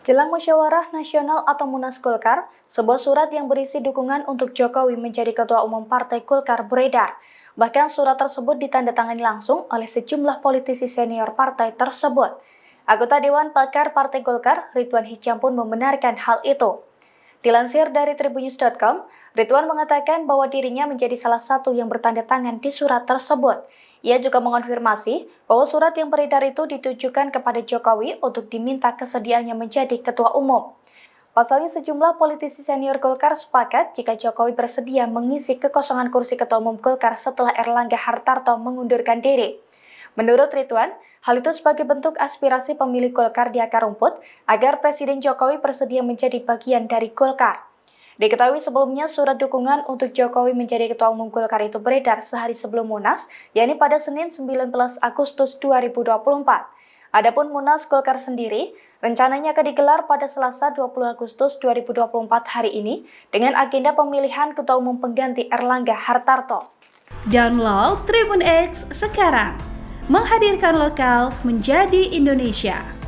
Jelang musyawarah nasional atau Munas Golkar, sebuah surat yang berisi dukungan untuk Jokowi menjadi Ketua Umum Partai Golkar beredar. Bahkan surat tersebut ditandatangani langsung oleh sejumlah politisi senior partai tersebut. Anggota Dewan Pakar Partai Golkar, Ridwan Hisyam pun membenarkan hal itu. Dilansir dari tribunnews.com, Ridwan mengatakan bahwa dirinya menjadi salah satu yang bertanda tangan di surat tersebut. Ia juga mengonfirmasi bahwa surat yang beredar itu ditujukan kepada Jokowi untuk diminta kesediaannya menjadi ketua umum. Pasalnya sejumlah politisi senior Golkar sepakat jika Jokowi bersedia mengisi kekosongan kursi ketua umum Golkar setelah Erlangga Hartarto mengundurkan diri. Menurut Ridwan, hal itu sebagai bentuk aspirasi pemilih Golkar di akar rumput agar Presiden Jokowi bersedia menjadi bagian dari Golkar. Diketahui sebelumnya surat dukungan untuk Jokowi menjadi Ketua Umum Golkar itu beredar sehari sebelum Munas, yakni pada Senin 19 Agustus 2024. Adapun Munas Golkar sendiri, rencananya akan digelar pada Selasa 20 Agustus 2024 hari ini dengan agenda pemilihan Ketua Umum pengganti Erlangga Hartarto. Download Tribun X sekarang, menghadirkan lokal menjadi Indonesia.